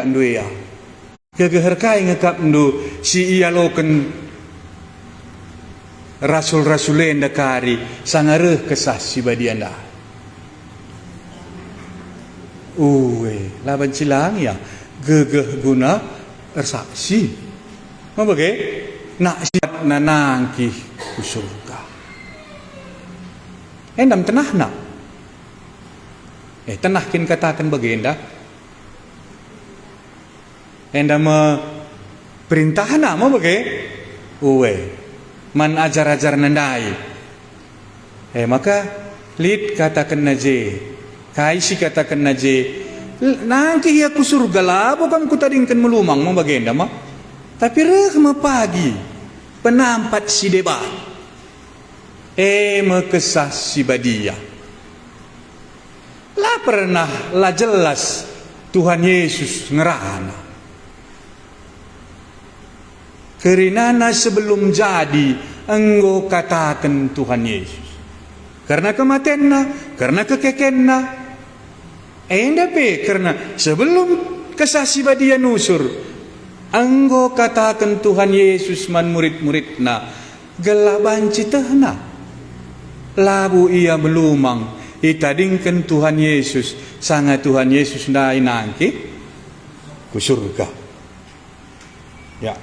ndu ya gegeherkai ngekap ndu si iya loken rasul-rasulen dakari sangareh kesah si badianda laban cilang ya gegeh guna ersaksi mabagai nak siap nanangki ku surga endam tenah nak tenahkin katakan bagenda endam perintah nak mabagai man ajar-ajar nandai maka lid katakan naje kaisi katakan naje nanti ya ku surga lah bukan ku tadingkan melumang mau bagenda mah tapi rehma pagi penampat si debat mekesah si badia lah pernah lah jelas Tuhan Yesus ngerana Kerinana sebelum jadi engkau katakan Tuhan Yesus karena kematianna karena kekekenna karena sebelum kesasi badia nusur engkau katakan Tuhan Yesus man murid-muridna gelaban citahna labu ia melumang itadingkan Tuhan Yesus sangat Tuhan Yesus ndai nangki ku surga ya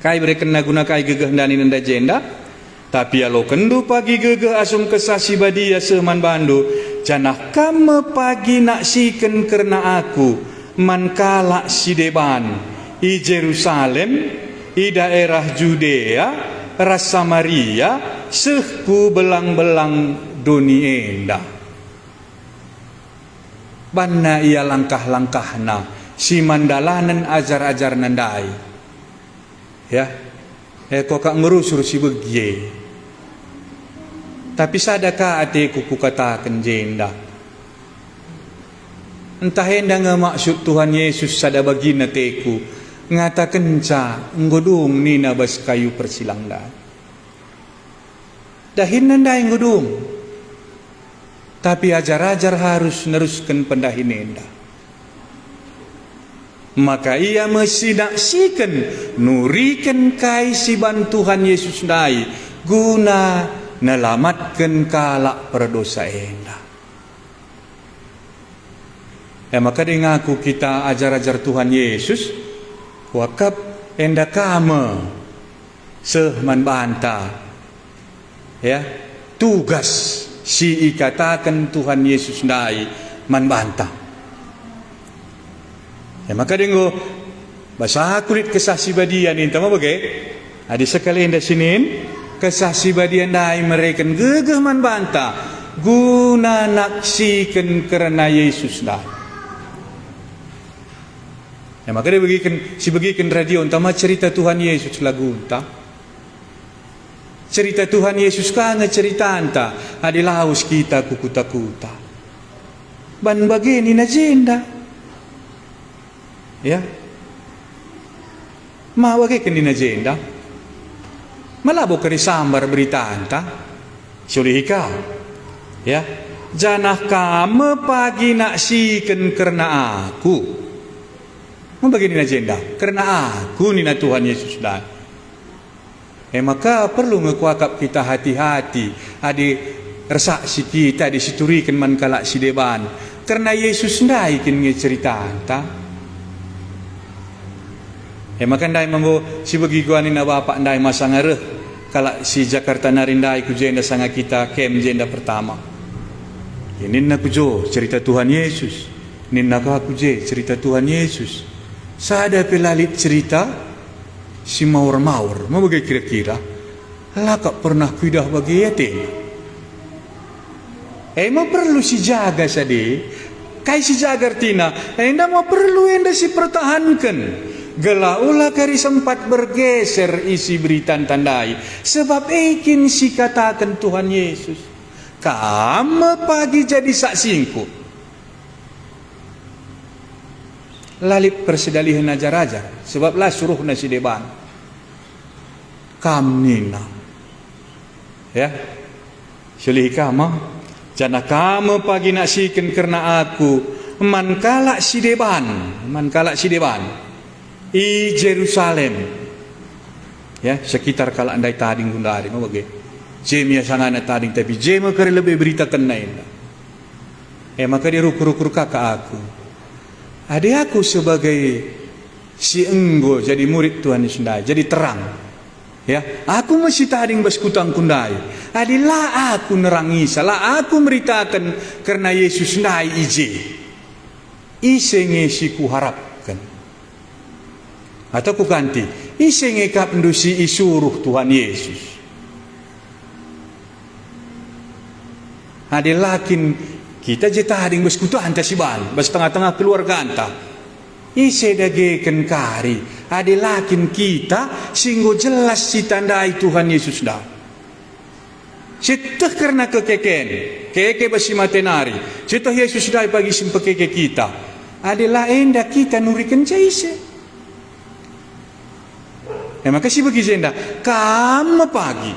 kai berekena guna kai gegeh dani nanda jenda tapi alo kendu pagi gegeh asum kesasi badia seman bandu janah kame pagi nak siken kerna aku man kalak si deban i Jerusalem i daerah Judea ras Samaria sehku belang-belang doni enda banna ia langkah-langkahna si mandalanan ajar-ajar nandai ya kok kak ngerusur si begie tapi sadaka ateku ku katakan jenda entah enda ngemaksud Tuhan Yesus sada bagina teku ngatakan ca nggodung nina bas kayu persilang dahin nandai nggodung tapi ajar-ajar harus neruskan pendahin enda maka ia mesti naksikan nurikan kai si bantuhan Yesus dai guna nelamatkan kalak perdosa enda maka dengaku kita ajar-ajar Tuhan Yesus wakap enda kama sehman banta ya tugas si ikatakan Tuhan Yesus dai man banta maka dengo bahasa kulit kesaksi badian ini tama bagai adi sekali enda sinin kesaksi badian dai mereka gegeh man banta guna naksikan kerana Yesus dah maka dia bagikan radio tama cerita Tuhan Yesus lagu entah cerita Tuhan Yesus kana cerita anta adi laus kita kukuta-kuta ban bagini na jenda ya mawage kan din agenda malabo ka sambar berita anta sulihika ya janah kame pagi nak siken karena aku membagi din agenda karena aku ni na Tuhan Yesus dah maka perlu ngekuakap kita hati-hati adi resaksi kita disiturikan man kalak si deban karena Yesus ndai kin cerita anta maka ndai mambo si bagi kuani na bapak ndai masangareh kala si Jakarta narindai ku jenda sanga kita kem jenda pertama ini na kujo cerita Tuhan Yesus ninna ka ku je cerita Tuhan Yesus sada pelalit cerita si maur-maur mau bagi kira-kira lakak pernah kuidah bagi yatim mau perlu si jaga sade kai si jaga artina enda mau perlu enda si pertahankan gelaulah kari sempat bergeser isi berita tandai sebab ikin si katakan Tuhan Yesus kamu pagi jadi saksingku lalit persedalihan ajar-ajar sebab lah suruh nasi deban kamnina ya sulih kama jana kamu pagi naksikan karena aku man kalak sideban i Jerusalem, ya sekitar kalak andai tading gundari mau bagi jemia sangana tading tapi jema kare lebih berita kenai maka dia rukur kakak aku, adik aku sebagai si enggo jadi murid Tuhan Yesus ndai jadi terang, ya aku masih tading baskutang kundai adilah aku nerangi salah aku meritakan karena Yesus ndai isenge si ku harapkan atau ku ganti isenge kap ndusi isuruh Tuhan Yesus adilakin kita je tading baskutu anta siban bas tengah-tengah keluarga anta ise dageken kari adilakin kita singgo jelas si tandai Tuhan Yesus dah seteh karena keke basi matenari seteh Yesus dah pagi simpekeke kita adalah enda kita nurikan jaise makasih bagi jenda kamu pagi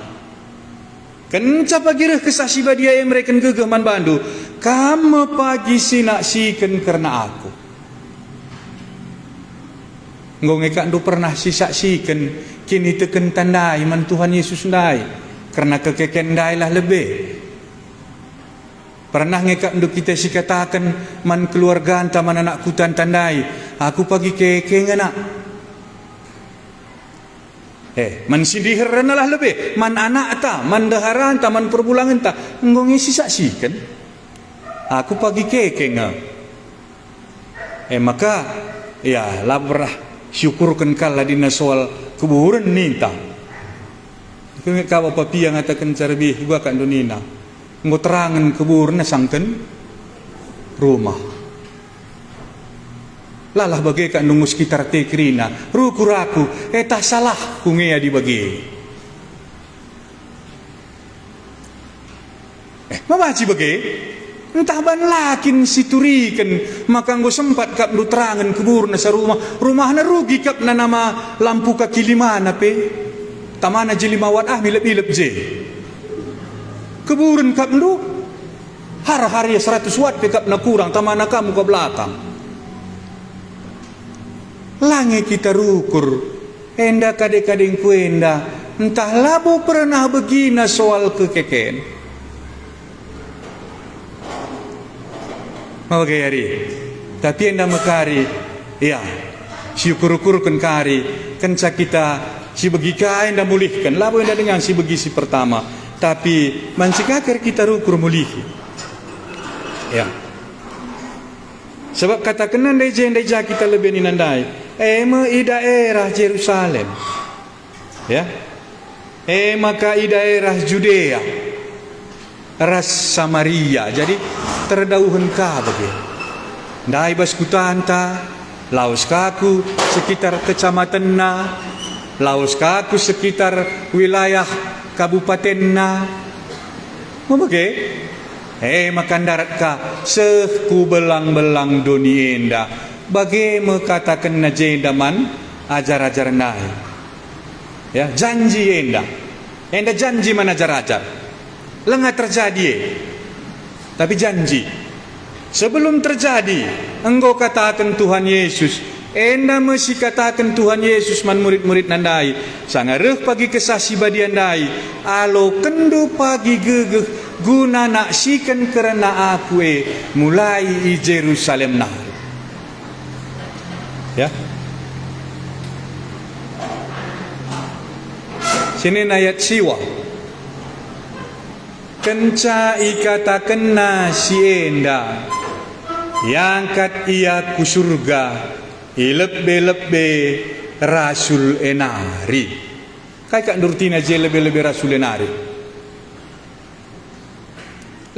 kenca pagi reh kesasi badia yang mereka gegeman bandu kamu pagi sinak siken karena aku ngongeka ndu pernah sisaksikan kini teken tandai man Tuhan Yesus ndai karena kekeken ndai lah lebih pernah ngekak ndu kita sikatakan man keluarga anta man anak kutan tandai aku pagi keke ngana man sindiher lah lebih man anak ta man dahara anta man perbulangan ta ngongi sisaksikan aku pagi keke nga maka ya labrah syukurkan kala dina soal kuburan ninta kawa papi yang ngatakan carbi gua kan dunina nggo terangan kuburan sangken rumah lalah bagai kan nunggu sekitar tekrina rukuraku tak salah kungea di bagi mabaci bagai entah ban lakin siturikan maka nggo sempat kap ndu terangan kuburan sa rumahna rugi kap na nama lampu kaki limana pe tamana jelimawat milep-milep je kuburan kap ndu har-hari 100 watt pe kap na kurang tamana kamu ke belakang lange kita rukur enda kadek-kadeng kuenda entah labo pernah begina soal kekeken mau hari tapi enda mekari ya syukur-syukurkan kari kenca kita si begi ka enda mulihkan labo enda dengan si begi si pertama tapi mancikakar kita rukur mulih ya sebab kata kenan dai kita lebih ninandai i daerah Jerusalem ya maka i daerah Judea ras Samaria jadi terdauhan ka bagi ndai baskutanta laos kaku sekitar kecamatan na laos kaku sekitar wilayah kabupaten na mau bagi makan darat ka seku belang-belang doni enda bagi mengatakan na jendaman ajar-ajar nai ya janji enda janji mana ajar-ajar lengah terjadi tapi janji sebelum terjadi engkau katakan Tuhan Yesus enda mesti katakan Tuhan Yesus man murid-murid nandai sangareh pagi kesasi badi andai alo kendu pagi gegeh guna naksikan kerana aku mulai i Jerusalem nah ya sini ayat siwa kenca ikatakan na si enda yangkat ia ku surga ilebe-lebe rasul enari kai kak nurtina je lebe-lebe rasul enari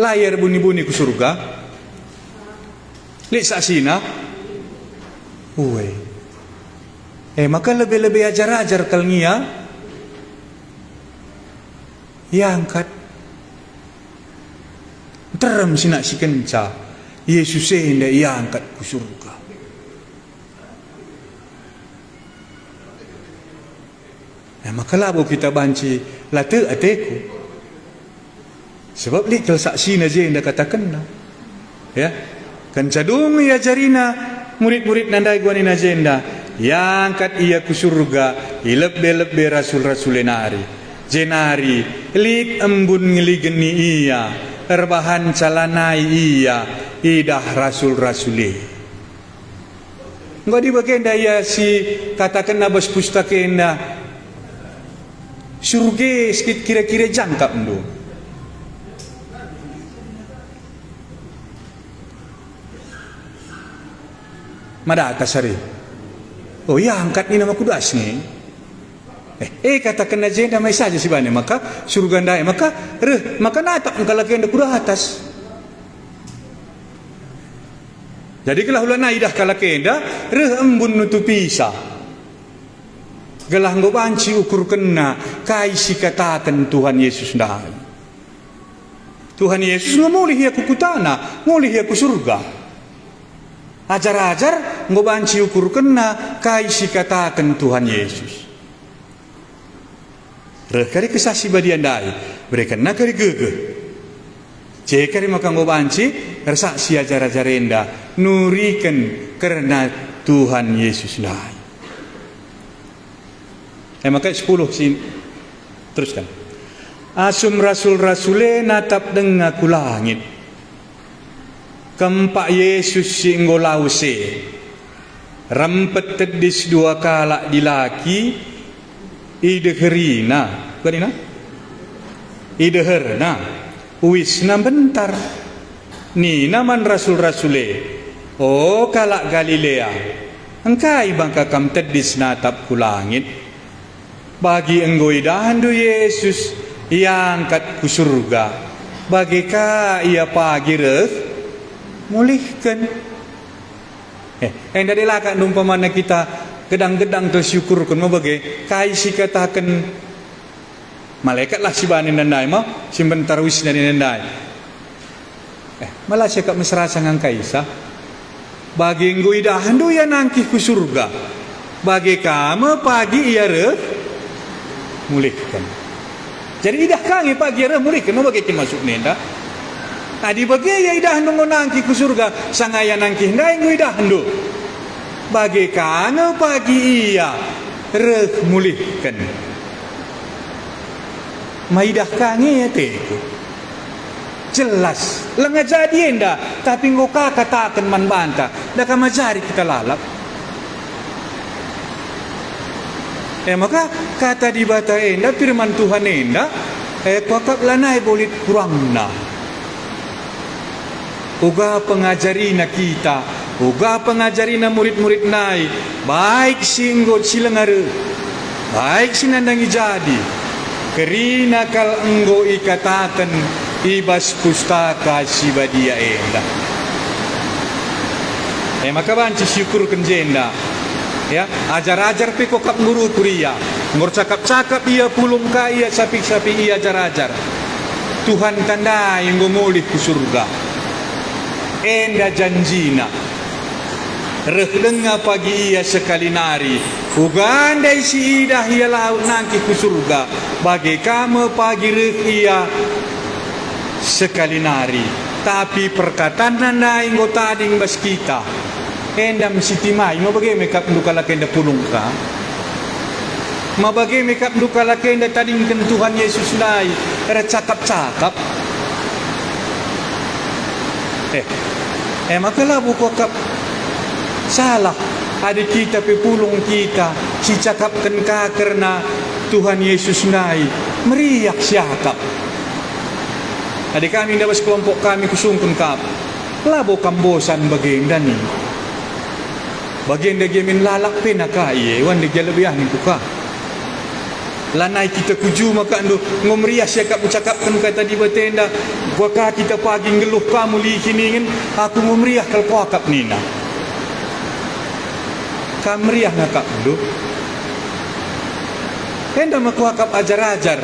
layar bunyi-bunyi ku surga lik saksina uwe maka lebih-lebih ajar-ajar kalngia yangkat terem sinak si kenca Yesus hendak ia angkat ku surga maka labo kita banci late ateku sebab li kal saksi na je hendak katakan ya Kan cadung ia jarina murid-murid nandai gua nina jenda, yang angkat ia ku surga, ilebe-lebe rasul-rasul nari. Jenari lik embun ngeligeni ia, erbahan calanai ia, idah rasul-rasuli. Enggak dibagenda ya si katakan nabas pustakenda surga sedikit kira-kira jangkap ndo. Madata sari. Oh ya angkat ni nama kudas ni. Katakan aja mai saja si bane maka surga ndai maka maka natap kalau kenda kuda atas. Jadi kalau ulah naidah kalau kenda embun nutupi isa. Gelah nggo banci ukur kena kai si katakan Tuhan Yesus ndai. Tuhan Yesus ngomolih ya kukutana, ngolih ya ku surga. Ajar-ajar ngobanci ukur kena kai si katakan Tuhan Yesus. Rekari kesasi badian dai, berikan nakari gege. Cekari maka ngobanci resaksi ajar-ajar enda nurikan karena Tuhan Yesus dai. Maka 10 sini teruskan. Asum rasul-rasule natap denga ku langit. Kempak Yesus singgo lause rempet tedis 2 kala dilaki ideherina kanina ideherna uisna bentar ni naman rasul-rasule oh kala Galilea engkai bangka kam tedis natap ku langit bagi enggo idahandu Yesus ia angkat ku surga bagi ka ia pagi mulihkan yang dari laka numpamana kita gedang-gedang tersyukurkan mau bagai kai si katakan malaikat lah si bani nandai mau simbentar wis dari nandai malah saya kak mesra sangang kaisa bagi ngui dahandu ya nangkih ku surga bagi kamu pagi ia mulihkan jadi idah kangi pagi ia mulihkan mau bagai masuk nenda. Adi bagi ya idah nunggu nangki ku surga sangaya nangki ndai ngu idah ndu bagi kana pagi iya mulihkan maidah kange ya teku jelas lenga jadi enda tapi nggo katakan man banta dah kamajari kita lalap maka kata di bata enda firman Tuhan enda kuakap lanai bolit kurangna uga pengajarina kita uga pengajarina murid-murid nai baik singgot silengare baik sinandangi jadi kerina kal enggo ikatakan ibas pustaka sibadia enda maka banci syukur kenjenda ya ajar-ajar pe kokap guru kuria ngor cakap-cakap ia pulung ka ia sapi-sapi ia ajar-ajar Tuhan tanda yang ngomolih ku surga enda janjina rehdenga pagi ia sekali nari uganda isi idah ia laut nangki ku surga bagi kamu pagi reh ia sekali nari tapi perkataan nanda inggo tading bas kita enda msitimai mau bagi makeup dukala kenda pulung ka mau bagi makeup dukala kenda tading kan Tuhan Yesus nai era cakap-cakap maka lah bukakap salah ada kita pepulung kita si cakapkan ka karena Tuhan Yesus nai meriak siakap ada kami dapat kelompok kami kusungkun kap labo kambosan bagenda ni bagenda gemin lalak penaka iye wan de gelebiah ni buka lanai kita kuju maka ando ngomriah siakap ucapkan kata di batenda gua kita pagi ngeluh kamu likiningin aku ngomriah kal kuakap nina kamriah ngakap ando enda makuakap ajar-ajar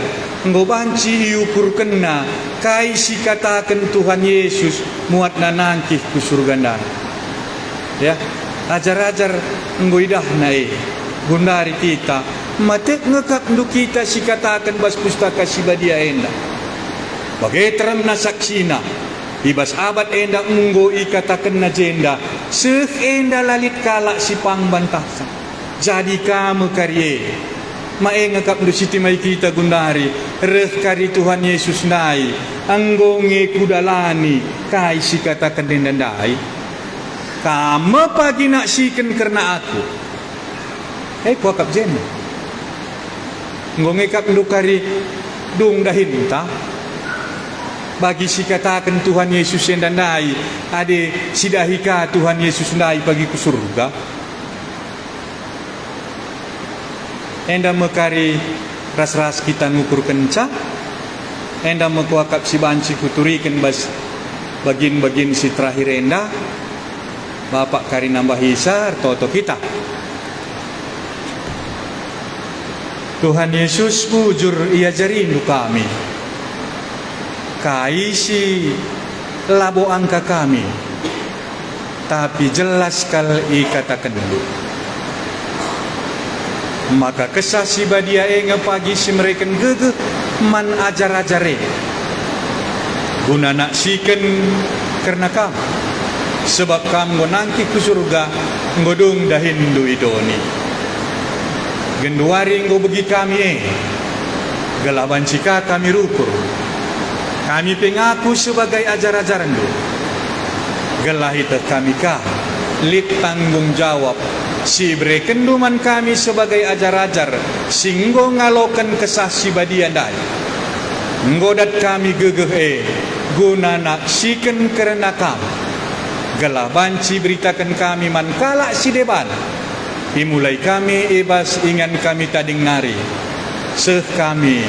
nggo banci iukur kena kai si katakan Tuhan Yesus muat nanangkih ku surga ndan ya ajar-ajar nggo idah nai gundari kita matek ngekak ndu kita si katakan bas pustaka si badia enda bagai terang na saksina Ibas abad enda unggo ikatakan na jenda, seh enda lalit kalak si pangbantasa. Jadi kamu karye, maengakap do siti mai kita gundari, reh kari Tuhan Yesus nai, anggo nge kudalani, kai si katakan dendandai. Kamu pagi nak siken karena aku. Kuakap jen. Ngongekap ndukari dung dahinta. Bagi si katakan Tuhan Yesus yang dandai, ade sidahika Tuhan Yesus ndai bagi ku surga. Enda mekari ras-ras kita ngukur kenca. Enda mekuakap si banci kuturikan bas bagin-bagin si terakhir enda. Bapak kari nambah hisar toto kita. Tuhan Yesus bujur ia jarindu kami. Kaisi labo angka kami. Tapi jelas kal ikatakan dulu. Maka kesah si badia enga pagi si mereka gegeh man ajar-ajare. Guna nak siken karena kamu. Sebab kamu nangki ku surga ngodung dahindu idoni. Genduari ngo bagi kami gelaban cika kami rukur. Kami pengaku sebagai ajar-ajaran do. Gelahita kami kah lit tanggung jawab si brekenduman kami sebagai ajar-ajar singgo ngalokan kesah si badian dai. Ngodat kami gegeh guna nak siken karena kamu. Gelaban ci beritakan kami man kalak si deban. Dimulai kami ibas ingan kami tading nari. Seh kami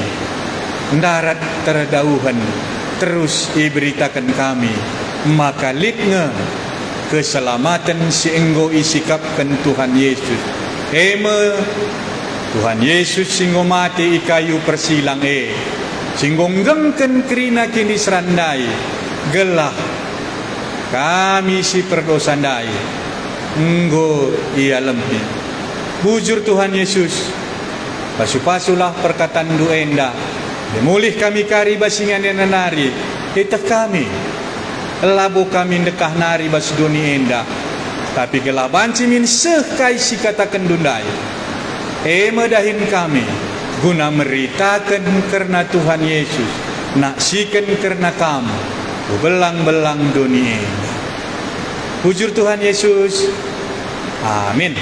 darat terdauhan terus iberitakan kami. Maka litnge keselamatan si enggo isikapkan Tuhan Yesus. Tuhan Yesus singgo mati ikayu persilang singgo nggengken kerina kini serandai. Gelah kami si perdosandai. Enggo ia lempi. Bujur Tuhan Yesus. Pasu-pasulah perkataan duenda. Demulih kami kari basingan yang nari. Kita kami. Labo kami dekah nari bas duni enda. Tapi gelaban cimin sekai si katakan dundai. Medahin kami. Guna meritakan karena Tuhan Yesus. Naksikan karena kamu. Belang-belang duni enda. Bujur Tuhan Yesus. Amin.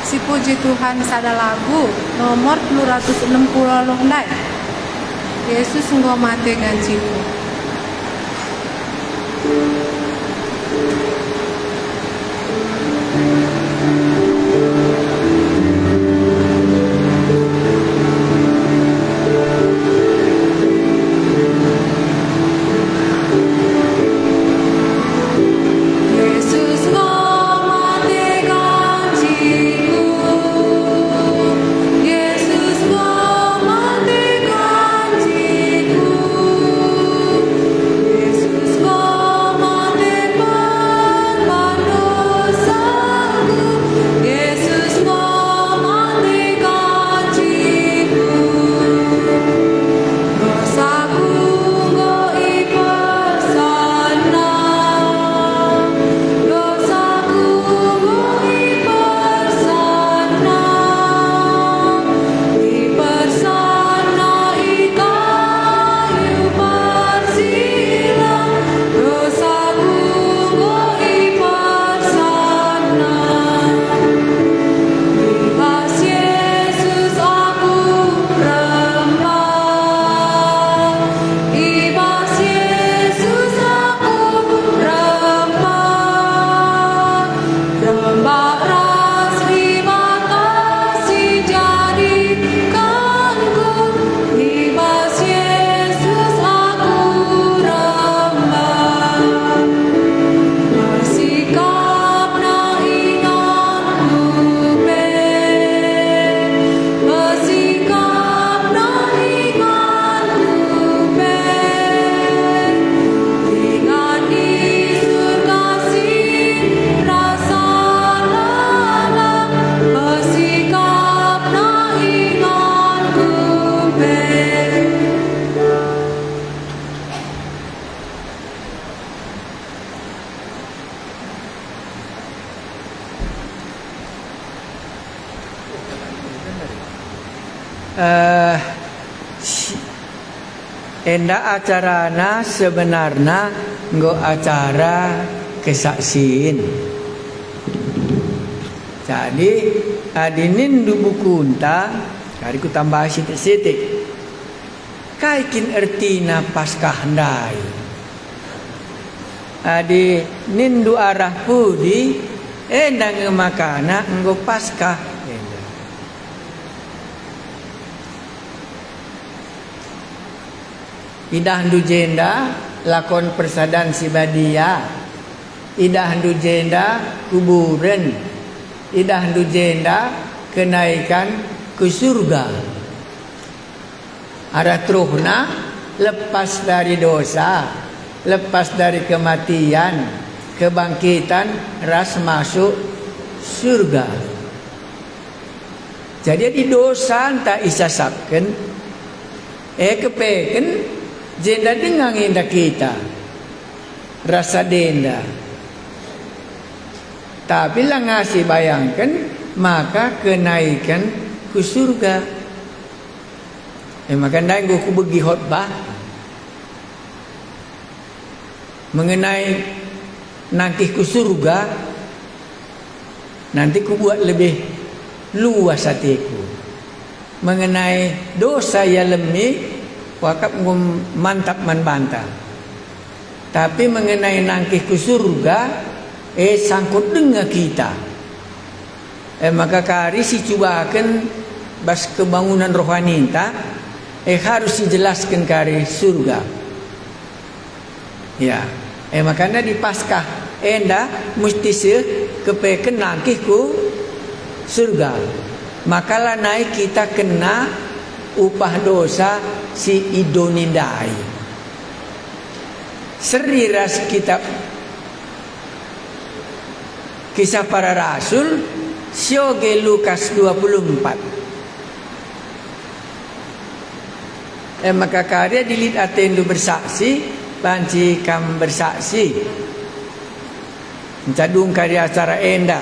Si puji Tuhan sada lagu nomor 260 longlai. Yesus engkau mati ganciku. Yesus, kau mati ganciku. enda acarana sebenarnya nggo acara kesaksian. Jadi adinin du buku unta kari ku tambah sitik-sitik. Kaikin ertina paskah ndai. Adi nindu arah pudi enda ngemakana nggo paskah. Idah handu jenda lakon persadan si badia. Idah handu jenda kuburan. Idah handu jenda kenaikan ke surga. Arah truhna lepas dari dosa, lepas dari kematian, kebangkitan, ras masuk surga. Jadi di dosa tak isasapkan, kepeken jenda dengang indah kita rasa denda. Tapi lah ngasih bayangkan maka kenaikan ke surga. Maka ndai ku bagi khotbah mengenai nanti ke surga. Nanti ku buat lebih luas hatiku mengenai dosa yang lemih. Wakap mantap membantah. Tapi mengenai nangkih ke surga, sangkut dengan kita. Maka kari si cubakan bas kebangunan rohani ta, harus dijelaskan kari surga. Ya, makanya di Paskah enda mesti kepeken nangkih ku surga. Makalah naik kita kena upah dosa si idonindai. Seriras kitab Kisah Para Rasul sioge Lukas 24. Maka karya dilit atendu bersaksi banci kam bersaksi mencadung karya acara enda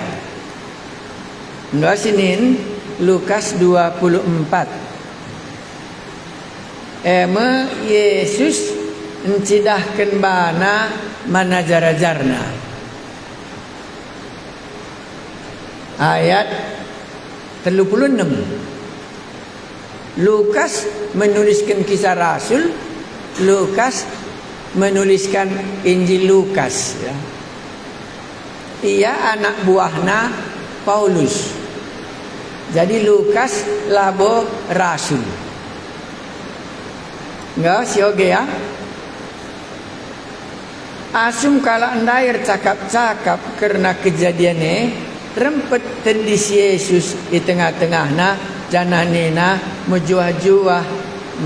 Ndoa sinin Lukas 24. Yesus encidahkan bana mana jarajarna. Ayat 36. Lukas menuliskan kisah Rasul, Lukas menuliskan Injil Lukas. Ia anak buahna Paulus. Jadi Lukas labo Rasul. Enggak sioge ya. Asum kala andair cakap-cakap karena kejadiannya rempet tendis Yesus di tengah-tengahna jananena mejuah-juah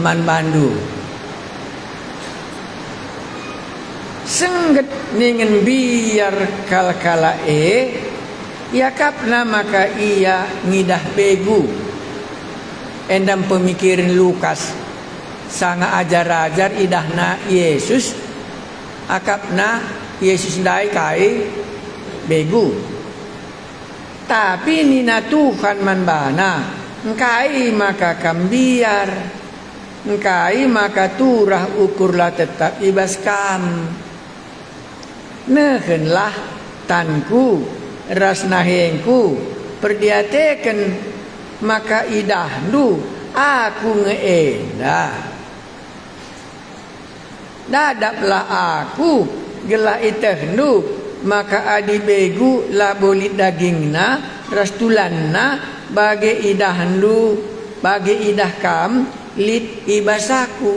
man bandu. Sengget ningen biar kala-kala yakapna maka ia ngidah begu. Endam pemikirin Lukas sanga ajar-ajar idahna Yesus akapna Yesus dai kai begu. Tapi nina Tuhan man bana engkai maka kambiar engkai maka turah ukurlah tetap ibas kam. Nehenlah tanku ras nahengku perdiateken maka idahdu aku ngeenda. Dadaplah aku gelah itehnu maka adi begu la bolit dagingna rastulanna bagi idahnu bagi idah kam lit ibasaku.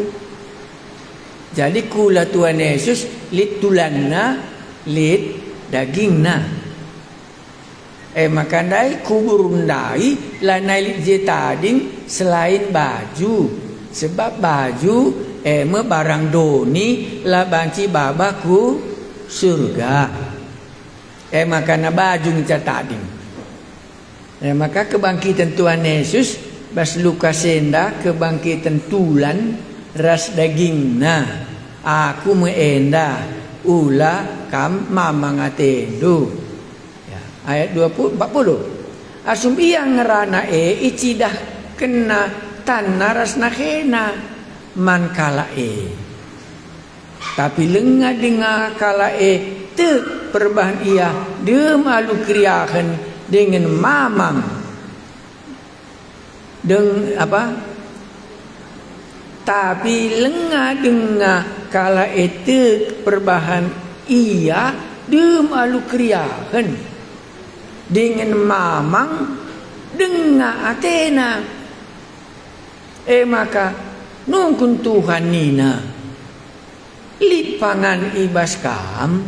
Jadi kula Tuhan Yesus lit tulanna lit dagingna. Maka ndai kuburundai lanai lit jetading selain baju. Sebab baju barang doni la banci babaku surga. Maka na baju ngcatading. Maka kebangkitan Tuhan Yesus bas Lukas enda kebangkitan tulan ras dagingna. Aku meenda ula kam mamang atendo. Ya, ayat 40. Asum iya ngerana icidah kena tan naras nakena man kala tapi lenga dengar kala te perbahan ia dem alu kriakan dengan mamang deng apa tapi lenga dengar kala te perbahan ia dem alu kriakan dengan mamang dengar Athena maka nungkun Tuhan nina lit pangan ibas kam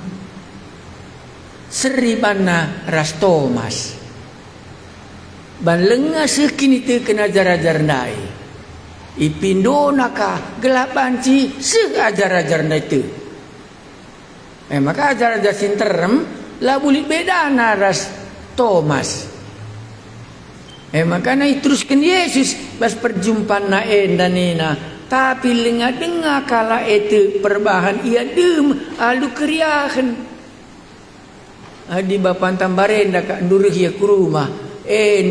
seribana ras Thomas ban lenga sekini te kena ajar-ajar nai ipindo naka gelapanci se ajar-ajar nai te maka ajar-ajar sinterem lah bulit beda naras Thomas maka naik teruskan Yesus bas perjumpaan na dan nina tapi lenga dengar kala itu perbahan ia dem alu kriahan adi bapan tambarenda kak ndurih ya ke rumah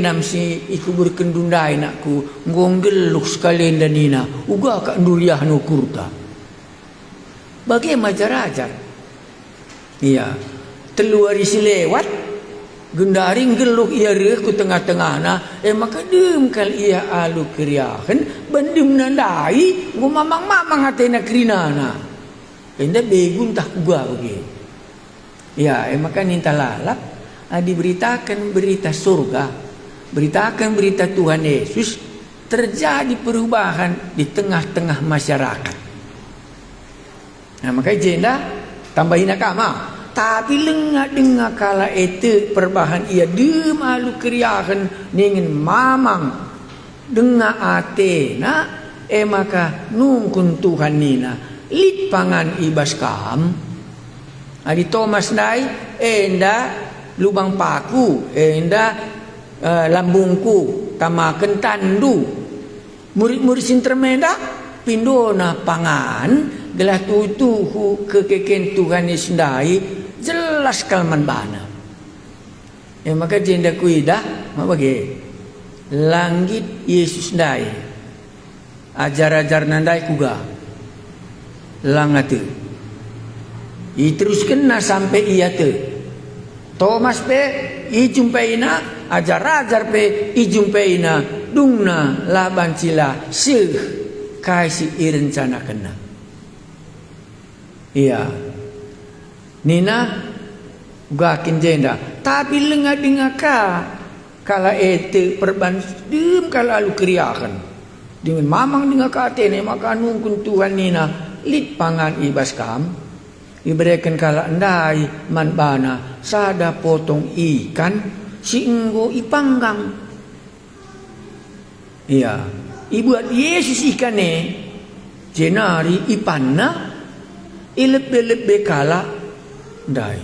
nam si iku berkendundai nakku ngonggeluk sekalian dan nina uga kak nduriah no kurta bagaimana ajar-ajar iya teluari si lewat gendaring geluk ia reh ku tengah-tengah na maka dem kal ia alu kriahan bandim nandai ngu mamang-mamang Athena krinana enda begun tak gua bagi ya maka ninta lalap diberitakan berita surga beritakan berita Tuhan Yesus terjadi perubahan di tengah-tengah masyarakat maka jenda tambahin akama tapi lenga dengar kala itu perbahan ia dem alu kriahan dengan mamang dengar Athena maka nungkun Tuhan nina lit pangan ibas kam adi Thomas nai enda lubang paku enda lambungku tamaken tandu murid-murid sintermenda pindona pangan gelah tutuhu kekeken Tuhan Yesus ndai jelas kalman bana maka jenda kuidah bagi langit Yesus ndai ajar-ajar nandai kuga langatu teruskan na sampai ia te Thomas pe ijumpeina ajar-ajar pe ijumpeina dungna laban cila sih kaisi irencana kena iya nina gakin jenda tapi lenga dengaka kala ete perbandim kala alu kriakan dengan mamang dengaka Athena maka nungkun Tuhan nina lit pangan ibas kam iberikan kala ndai man bana sada potong ikan si enggo ipanggang iya ibuat Yesus ikane jenari ipanna ilebe kala ndai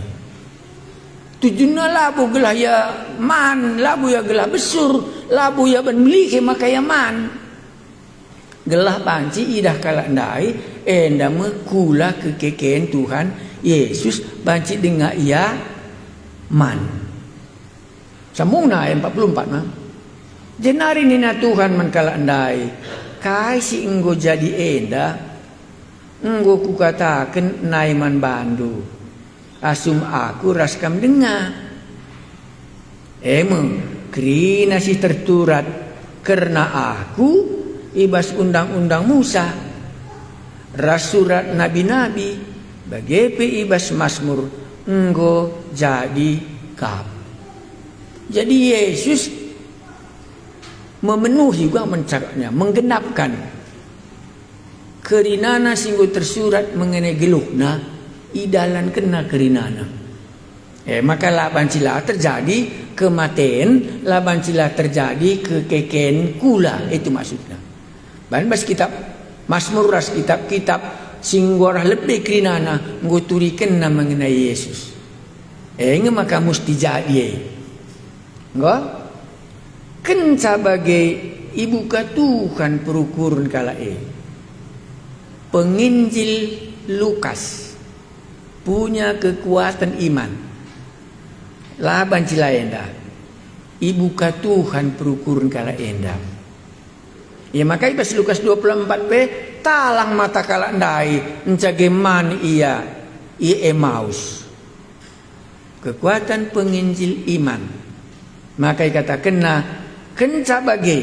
tujuna labu gelah ya man labu ya gelah besur labu ya ban melike maka ya man gelah banci idah kala ndai enda mekula kekeken Tuhan Yesus banci dengar ia man samuna 44 mah jenari nina Tuhan man kala ndai kai si enggo jadi enda enggo kukataken naiman bandu asum aku raskam dengar krina si terturat karena aku ibas undang-undang Musa rasurat nabi-nabi bagepe ibas Mazmur enggo jadi kap jadi Yesus memenuhi juga mencakapnya menggenapkan kerinana singgo tersurat mengenai gelukna idalan kena kerinana maka laban cila terjadi kematian laban cila terjadi kekeken kula itu maksudnya ban bas kitab Mazmur ras kitab-kitab singgorah lebih kerinana nguturikan mengenai Yesus maka mesti jadi enggak kan sebagai ibu Tuhan perukurun kala penginjil Lukas punya kekuatan iman laban cila enda ibu Tuhan perukurun kala enda Ya maka ibas Lukas 24b talang mata kalak ndai encageman ia Emaus. Kekuatan penginjil iman. Maka katakan kenca bagi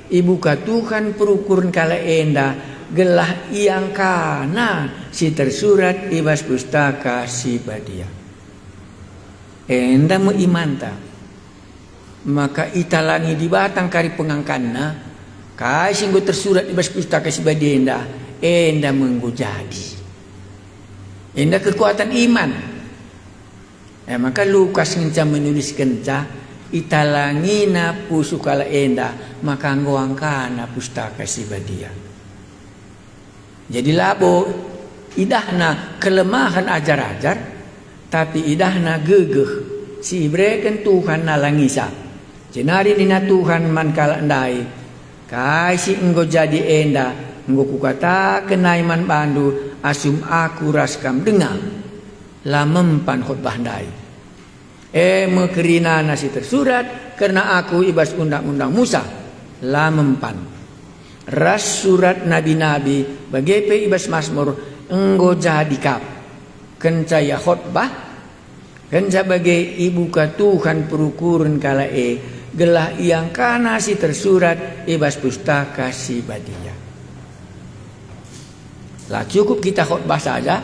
ibu ka Tuhan perukuran kala enda gelah iang kana si tersurat ibas pustaka si badia. Enda mu imanta. Maka italangi di batang kari pengangkanna kai singgo tersurat ibas pustaka si badia enda menggujadi. Enda kekuatan iman. Maka Lukas ngenca menulis kenca italangi na pusu kala enda maka ngoangkana pustaka si badia. Jadi labo idahna kelemahan ajar-ajar tapi idahna gegeh si ibreken Tuhan nalangisa. Jenari nina Tuhan man kala ndai kai si enggo jadi enda enggo kukata kenai man bandu asum aku raskam dengar la mempan khotbah ndai. Mekerina nasi tersurat karena aku ibas undang-undang Musa la mempan. Ras surat nabi-nabi bagepe ibas Mazmur enggo jadi kap. Kenca ya khotbah kenca bagai ibu ka Tuhan perukuran kala gelah yang kana si tersurat ibas pustaka si badia. Lah cukup kita khotbah saja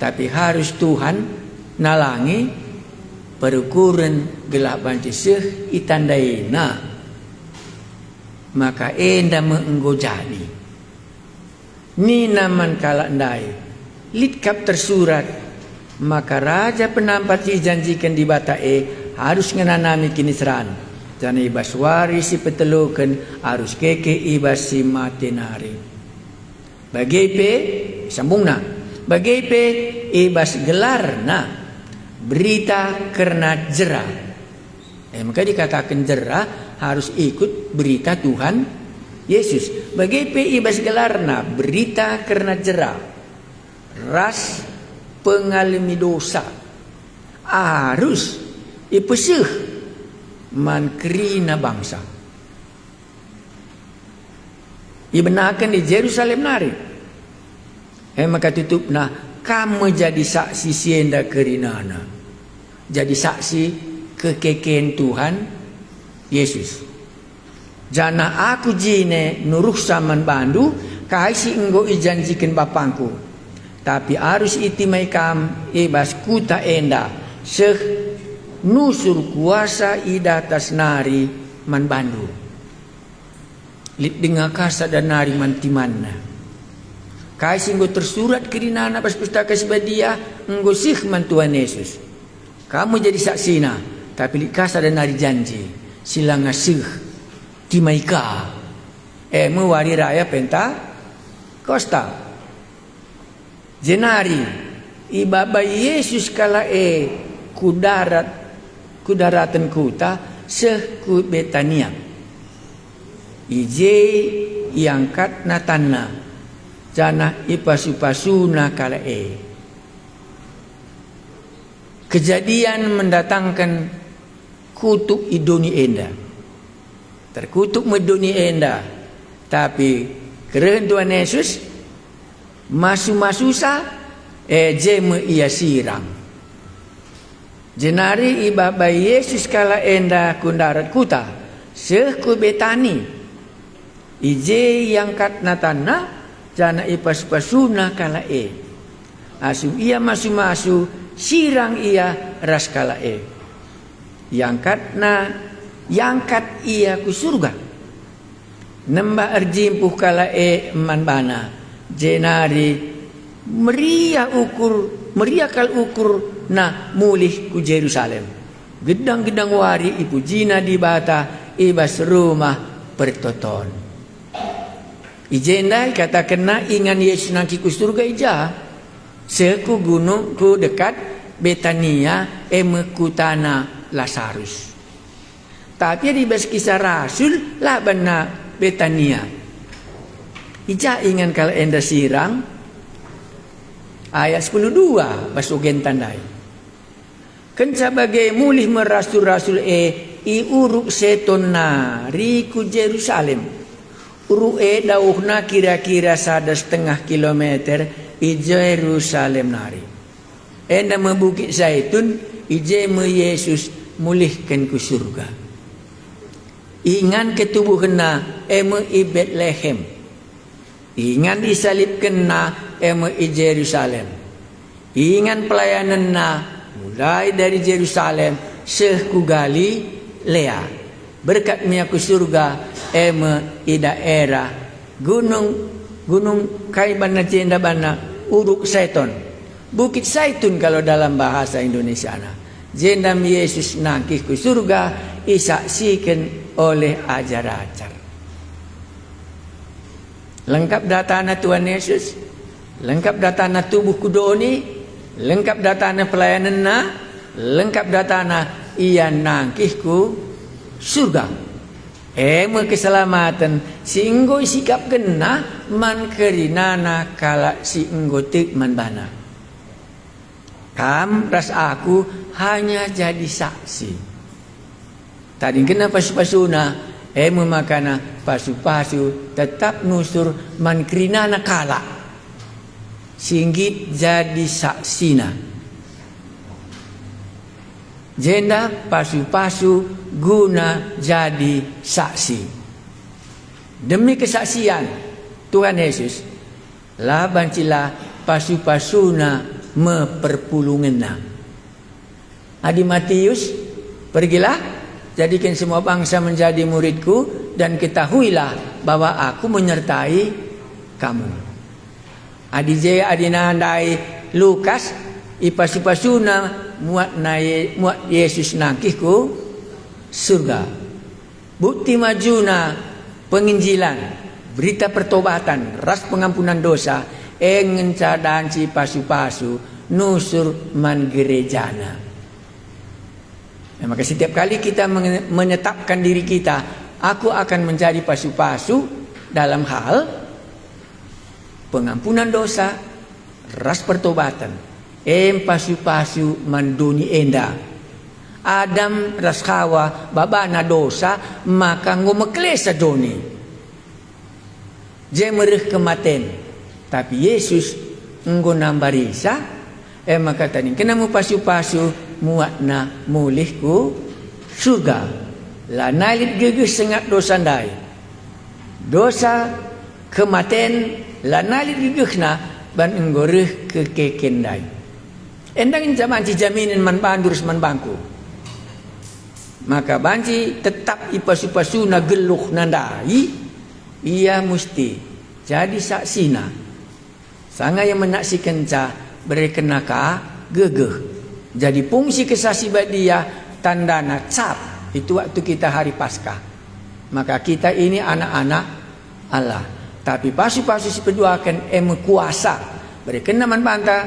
tapi harus Tuhan nalangi perukuran gelak bancisih itandaina maka enda mengenggo jadi ni naman kala ndai litkap tersurat maka raja penampat dijanjikan di bata harus ngenanami kinisran dan ibas wari si petelukan harus keke ibas si matenari bagepe sambungna bagepe ibas gelarna berita karena jerah. Maka dikatakan jerah harus ikut berita Tuhan Yesus. Bagi ibas gelarna berita karena jerah. Ras pengalami dosa. Harus ipesih mankrina bangsa. Ibenakan di Jerusalem nari. Maka tutup kamu jadi saksi sienda kerinana. Jadi saksi kekeken Tuhan Yesus. Jana aku jine nuruh saman bandu kaisi enggo ijanjikan bapangku. Tapi harus itimai kam ibas kuta enda seh nusur kuasa idatas nari man bandu. Lit dengar kasa dan nari man timanna. Kaisi enggo tersurat kerinana pas pustaka sebadia enggo sih man Tuhan Yesus. Kamu jadi saksina tapi likasa dan nari janji sila ngasih timaika mewari raya penta kosta jenari ibaba Yesus kala kudaratan kuta seku Betania ije iangkat natanna jana ipasupasuna kala kejadian mendatangkan kutuk idoni enda. Terkutuk medoni enda. Tapi keren Tuhan Yesus masu-masusa jeme ia sirang. Jenari ibaba Yesus kala enda kundarat kuta. Seku Betani. Ije yang kat natana jana ipas-pasuna kala Asu ia masu-masu sirang ia raskala yangkat ia ku surga nembak erjimpuh kala manbana jenari meriah kal ukur na mulih ku Jerusalem gedang-gedang wari ipu jina di bata ibas rumah pertoton ijendai kata kena ingan Yesus nangki ku surga ija seku gunung ku dekat Betania emekutana Lazarus. Tapi di bas kisah Rasul lah bana Betania. Ija ingan kalau enda sirang ayat 12 basugen tandai. Kenca bagai mulih merasul-rasul iuruk seton nari ku Jerusalem. Urue dauhna kira-kira 1,5 kilometer i Yerusalem nari. Enda me Bukit Zaitun ije me Yesus mulihkan ku surga. Ingan ketubuhna eme i Bethlehem. Ingan disalibkenna eme i Yerusalem. Ingan pelayananna mulai dari Yerusalem seh ku Galilea. Berkat mia ku surga eme i daerah gunung kaibana jenda bana Uruk Seton. Bukit Zaitun kalau dalam bahasa Indonesia na. Jenda Yesus nangkih ku surga isaksikan oleh ajar-ajar. Lengkap datana Tuhan Yesus, lengkap datana tubuh kudoni, lengkap datana pelayananna, lengkap datana ia nangkih ku surga. Eme keselamatan singgo sikap kena man kerinana kala singgo tik man bana. Kam ras aku hanya jadi saksi. Tadi kena pasu-pasuna eme makana pasu-pasu tetap nusur man kerinana kala singgit jadi saksina. Jenda pasu-pasu guna jadi saksi. Demi kesaksian Tuhan Yesus lah bancila pasu-pasuna meperpulungenna. Adi Matius, pergilah jadikan semua bangsa menjadi muridku dan ketahuilah bahwa aku menyertai kamu. Adi Jaya adi nandai Lukas ipasu-pasuna muat Yesus nangkihku surga. Bukti majuna penginjilan, berita pertobatan, ras pengampunan dosa, engen cadanci pasu-pasu nusur man gerejana. Maka setiap kali kita menetapkan diri kita, aku akan menjadi pasu-pasu dalam hal pengampunan dosa, ras pertobatan. Pasu-pasu manduni enda. Adam ras Hawa babana dosa maka ngomeklesa doni. Jemerih kematen. Tapi Yesus nggo nambarisa maka tadi kena mu pasu-pasu muatna mulihku surga. La nalit geges sengat dosa ndai. Dosa kematen la nalit gegesna ban enggoreh kekekendai. Endang inca banci jaminin man bandurus man bangku. Maka banci tetap ipasu-pasuna geluh nandai. Ia mesti jadi saksina. Sanga yang menaksikan ca berekenaka gegeh. Jadi fungsi kesaksi buat dia tandana cap. Itu waktu kita hari Paskah. Maka kita ini anak-anak Allah. Tapi pasu-pasu sepeduakan kuasa. Berekenaman banta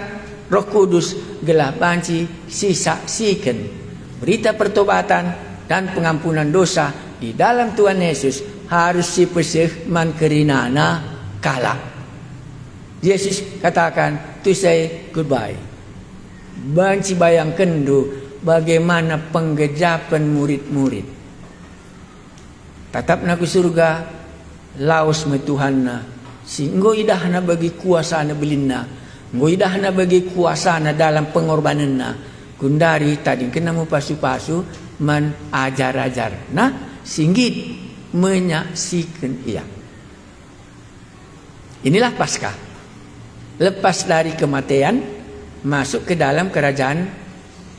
Roh Kudus gelah banci sisaksikan berita pertobatan dan pengampunan dosa di dalam Tuhan Yesus harus sipesih man kerinana kala. Yesus katakan to say goodbye. Banci bayangkan du bagaimana penggejapan murid-murid. Tatap naku surga laos me Tuhanna singgo idahna bagi kuasana belinna. Ngoidahna bagi kuasana dalam pengorbananna. Gundari tadi kena mu pasu-pasu man ajar-ajar. Nah, singgit menyaksikan ia. Inilah Paskah. Lepas dari kematian masuk ke dalam kerajaan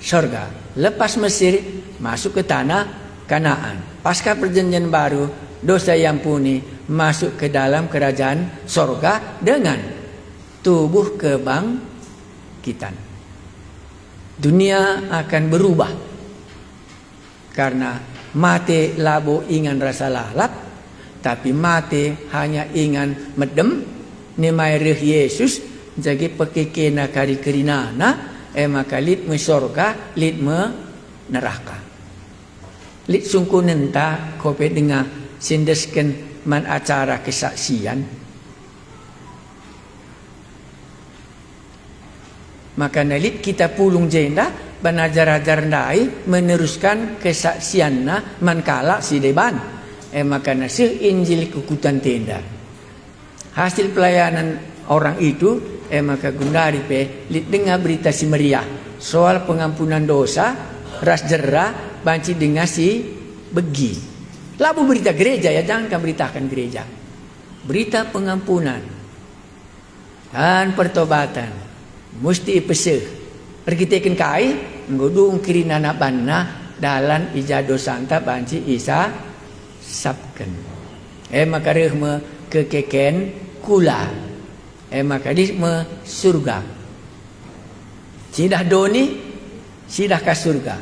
surga. Lepas Mesir masuk ke tanah Kanaan. Paskah perjanjian baru, dosa yang puni masuk ke dalam kerajaan surga dengan tubuh kebangkitan. Dunia akan berubah karena mate labo ingan rasa lalap, tapi mate hanya ingan medem nimai reh Yesus jadi pekekena kari kerinana maka lit me sorga lit me neraka. Lit sungku nenta kope dengar sindesken man acara kesaksian. Maka nalit kita pulung jenda banajar-ajar ndai meneruskan kesaksianna mankala si deban maka nasih Injil kukutan tenda. Hasil pelayanan orang itu maka gundari dengar berita si meriah soal pengampunan dosa, ras jera banci dengar si begi. Labu berita gereja ya, jangan beritakan gereja. Berita pengampunan dan pertobatan mesti ipeseh. Pergitekin kai ngodung kiri nana banna dalan ijado santa banci isa sabken. Maka rehme kekeken kula. Maka di me surga. Sidah doni, sidah ka surga.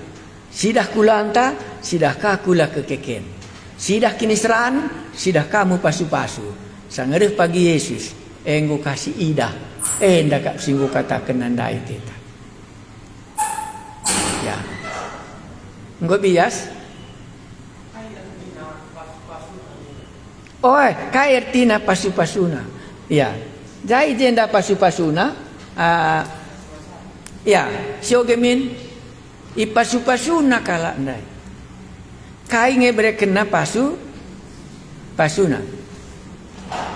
Sidah kulanta, sidah ka kula kekeken. Sidah kinisran, sidah kamu pasu-pasu. Sangereh pagi Yesus, enggo kasih idah. Ndak kak singgo katakan nandai teta. Ya. Enggo bias. Oh, kair tina pasu-pasuna. Ya. Jai jenda pasu-pasuna. Ya, siogemin ipasu-pasuna kala ndai. Kai ngebre kena pasuna.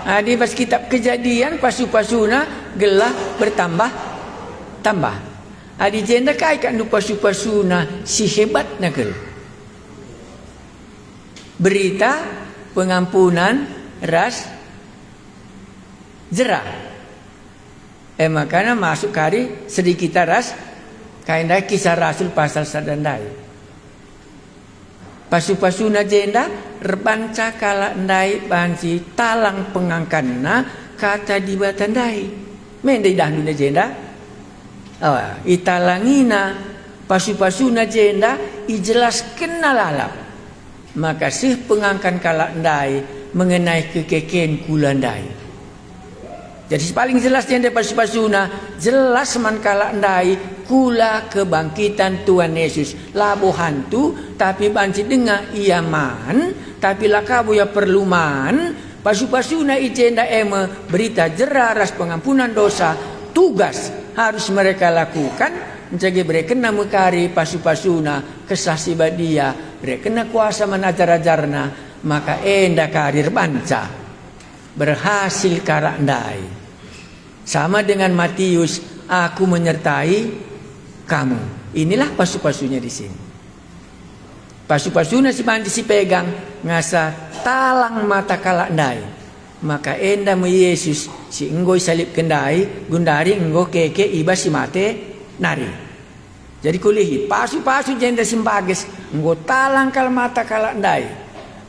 Di pas kitab Kejadian pasu-pasuna gelah bertambah. Adi jenda kai kan du pasu-pasuna si hebatna gel. Berita pengampunan ras jera. Makanya masuk kari sedikit ras kainda Kisah Rasul pasal sadandai. Pasu-pasuna jenda rebanca kala ndai banci talang pengangkanna kata dibatandai. Mendai dahnuna jenda. Italangina pasu-pasuna jenda ijelaskan lalap. Maka sih pengangkan kala ndai mengenai kekeken kulandai. Jadi paling jelas jenda pasu-pasuna jelas man kala ndai kula kebangkitan Tuhan Yesus. Labu hantu tapi banci dengar ia man tapi lakabu ya perlu man. Pasu-pasuna ijenda berita jera ras pengampunan dosa. Tugas harus mereka lakukan menjaga mereka kena mekari pasu-pasuna kesasi badia mereka kena kuasa menajar-ajarna maka karir banca berhasil karandai sama dengan Matius aku menyertai kamu. Inilah pasu-pasunya di sini. Pasu-pasuna si banci si pegang ngasa talang mata kalak-ndai. Maka enda mu Yesus si enggo salib kendai gundari enggo keke iba si mate nari. Jadi kulihi pasu-pasu jenda simbages enggo talang kal mata kalak-ndai.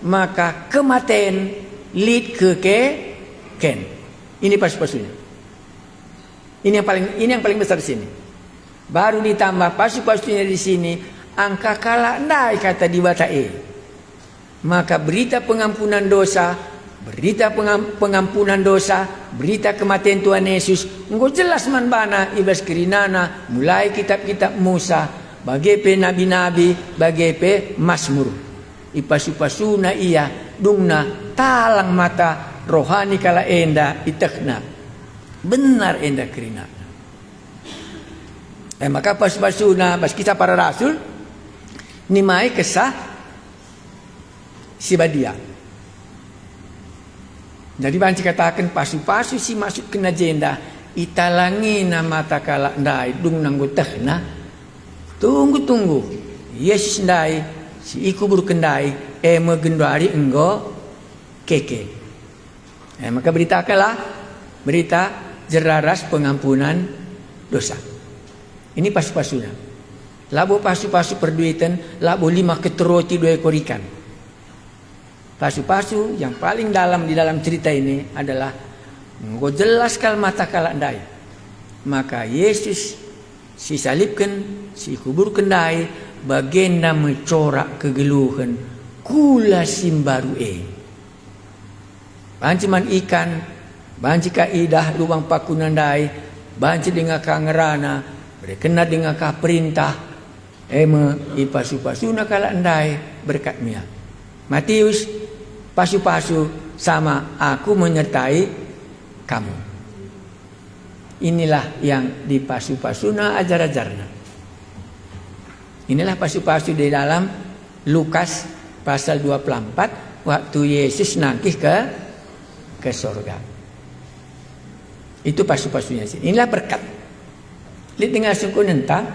Maka kematen lid keke ken. Ini pasu-pasunya. Ini yang paling besar di sini. Baru ditambah pasu-pasunya di sini angka kala ndai kata di batae. Maka berita pengampunan dosa, berita kematian Tuhan Yesus, engko jelas man bana ibas kirinana mulai kitab-kitab Musa, bagepe nabi-nabi, bagepe Mazmur. Ipasu-pasuna iya dungna talang mata rohani kala enda itekna. Benar enda kerina. Maka pasu-pasuna pas kita para rasul nimai kesah si badia. Jadi banci katakan pasu-pasu si masuk kena jenda italangi nama takala ndai dung nanggo tehna. Tunggu. Yesus ndai si ikubur kendai gendari enggo keke. Maka beritakanlah berita jeraras pengampunan dosa. Ini pasu-pasuna. Labu pasu-pasu perduitan, labu 5 keteroti 2 ekor ikan. Pasu-pasu yang paling dalam di dalam cerita ini adalah engko jelas kal mata kala ndai. Maka Yesus si salibkan, si kubur kendai, bagenda mencorak kegeluhan kula simbaru Panciman ikan, banci kaidah lubang pakunandai, banci dengan kangerana, berkena dengan ka perintah, ipasu-pasuna kala ndai berkat mia. Matius pasu-pasu sama aku menyertai kamu. Inilah yang di pasu-pasuna ajar-ajarna. Inilah pasu-pasu di dalam Lukas pasal 24 waktu Yesus nangkih ke surga. Itu pasu-pasunya sih. Inilah berkat. Lihat dengan sungguh nentang.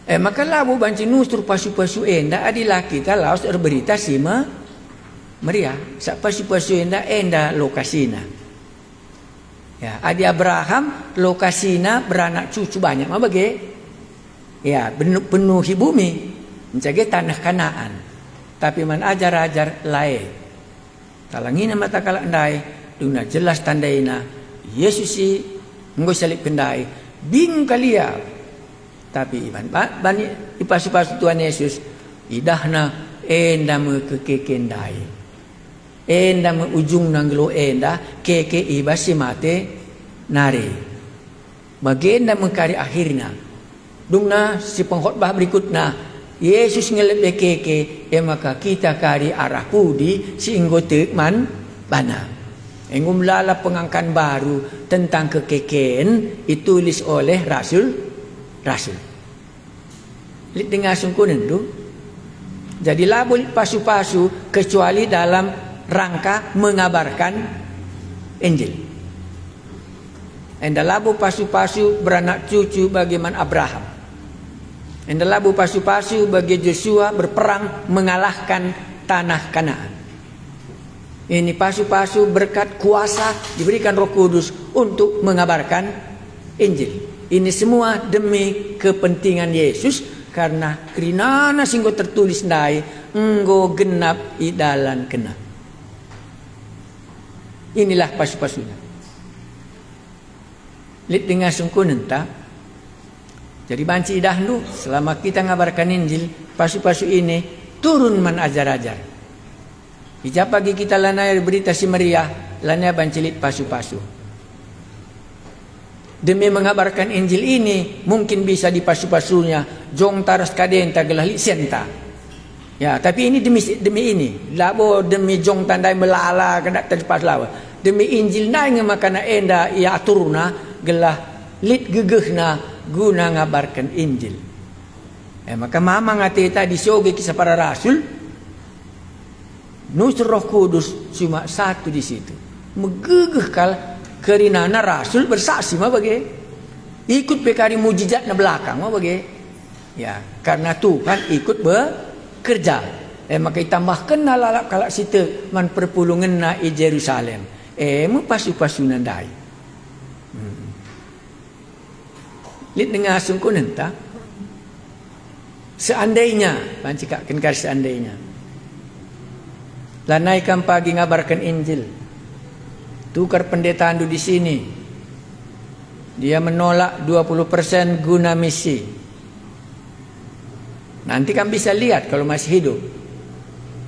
Maka labu banci nusur pasu-pasu enda adilah kita laos berita si Maria. Sa pasu-pasu enda lokasina. Ya, adi Abraham lokasina beranak cucu banyak. Apa bagi? Ya, penuhi bumi. Mencari tanah Kanaan. Tapi man ajar-ajar lain. Talangina mata kalak ndai. Duna jelas tandaina Yesus si nggo salib kendai bingung kalia. Tapi iban bani ipasu-pasu Tuhan Yesus idahna enda me kekekendai. Enda me ujung nanggelo enda keke ibasi mate nari. Bagenda mengkari akhirnya. Dungna si pengkhotbah berikutnya Yesus ngelebe keke maka kita kari arah pudi si inggo man bana. Engumlala pengangkan baru tentang kekeken ditulis oleh Rasul. Lihat dengan sungkunan tu. Jadi labul pasu-pasu kecuali dalam rangka mengabarkan Injil. Enda labu pasu-pasu beranak cucu bagaimana Abraham. Enda labu pasu-pasu bagi Joshua berperang mengalahkan tanah Kanaan. Ini pasu-pasu berkat kuasa diberikan Roh Kudus untuk mengabarkan Injil. Ini semua demi kepentingan Yesus karena kerinana singgo tertulis ndai enggo genap idalan genap. Inilah pasu-pasunya. Lihat dengan sungguh nenta. Jadi banci dahulu selama kita ngabarkan Injil, pasu-pasu ini turun man ajar-ajar. Ija pagi kita lanai berita si Maria, lanai bancilit pasu-pasu. Demi mengabarkan Injil ini, mungkin bisa di pasu-pasunya, jong taras kadenta gelahli senta. Ya, tapi ini demi ini. Labo demi jong tandai melala kena terpas lawa. Demi Injil naik makana enda ia aturna gelah lit gegehna guna ngabarkan Injil. Maka mama ngateta disoge kisah para rasul. Nusur Roh Kudus cuma satu di situ. Megegeh kal kerinana rasul bersaksi mah bagi. Ikut pekari mujizat na belakang mah bagi. Ya, karena Tuhan ikut bekerja. Maka ditambahkan lalak kalak situ man perpulungan na i Jerusalem. Mu pasu-pasu nandai. Lihat dengan sungguh nenta. Seandainya, pancik akan kar seandainya. Lanaikan pagi ngabarkan Injil. Tukar pendeta andu di sini. Dia menolak 20% guna misi. Nanti kan bisa lihat kalau masih hidup.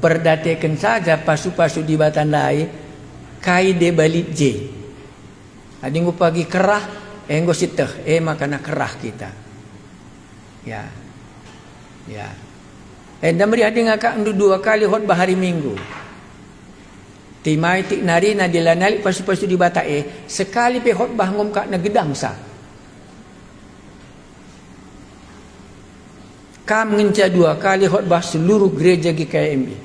Perdatekan saja pasu-pasu di Batandai. Kai de balik J. Adinggu pagi kerah. Enggo siteh. Makana kerah kita. Ya. Endam meri ading akak andu 2 kali khotbah hari Minggu. Timai tik nari na dilanali pasu-pasu di batae sekali pe khotbah ngom kak na gedang sa. Kam ngenca 2 kali khotbah seluruh gereja GKMI.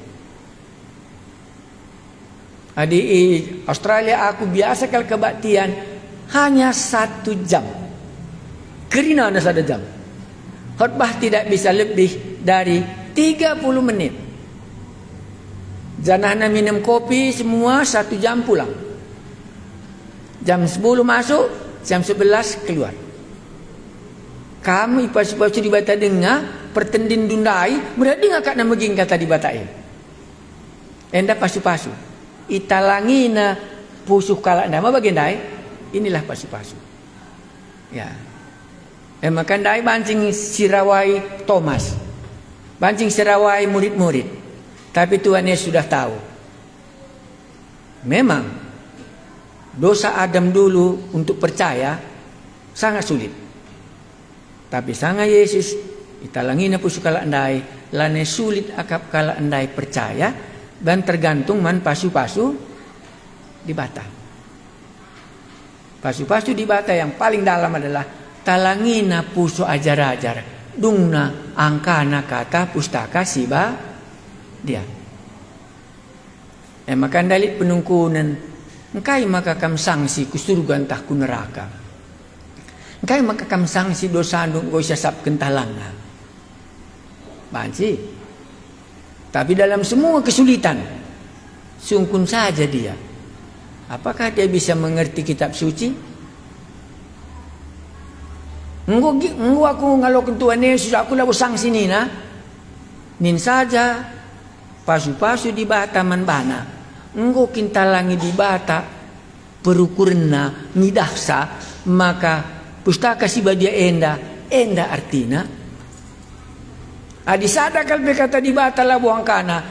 Adi Australia aku biasa kal kebaktian hanya 1 jam. Kerina ada 1 jam. Khotbah tidak bisa lebih dari 30 menit. Janahna minum kopi semua 1 jam pulang. Jam 10 masuk, jam 11 keluar. Kamu ipas-ipas di bata dengar pertendin dundai, berarti ngakak nama ging kata di batai. Enda pasu-pasu. Italangina pusuh kalak nama bagendai. Inilah pasu-pasu. Ya. Makan dai bancing sirawai Thomas. Bancing sirawai murid-murid. Tapi Tuhan Yesus sudah tahu. Memang dosa Adam dulu untuk percaya sangat sulit. Tapi sangat Yesus italangina pusu kala andai lane sulit akap kala andai percaya dan tergantung man pasu-pasu di bata. Pasu-pasu di bata yang paling dalam adalah talangina pusu ajar-ajar dungna angkana kata pustaka siba dia. Maka dalit penungkunan engkai maka kam sanksi ku surga entah ku neraka. Engkai maka kam sanksi dosa ndung go sasap kentalanga. Banci. Tapi dalam semua kesulitan sungkun saja dia. Apakah dia bisa mengerti kitab suci? Enggo aku ngalokan Tuhan Yesus aku labu sanksi nina. Nin saja pasu-pasu di bata manbana. Enggo kintalangi di bata perukurna ngidahsa maka pustaka si badia enda artina. Adisada kalbe kata di bata labu angkana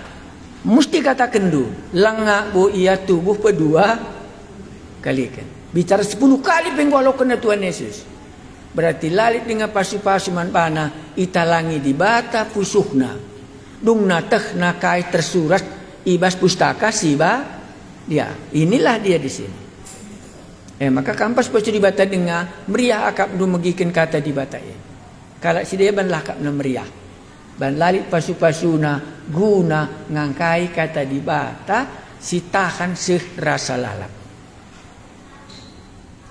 mesti kata kendu langa bo ia tubuh pedua kali kan. Bicara 10 kali penggolokan Tuhan Yesus. Berarti lalit dengan pasu-pasu manbana italangi di bata pusuhna. Dung nateh nakai tersurat ibas pustaka siba dia. Inilah dia di sini. Maka kampas pasu di bata dengar meriah akap du megikin kata di bata ini. Kalau si dia ban lakap na meriah. Ban lalit pasu-pasuna guna ngangkai kata di bata si tahan rasa lalap.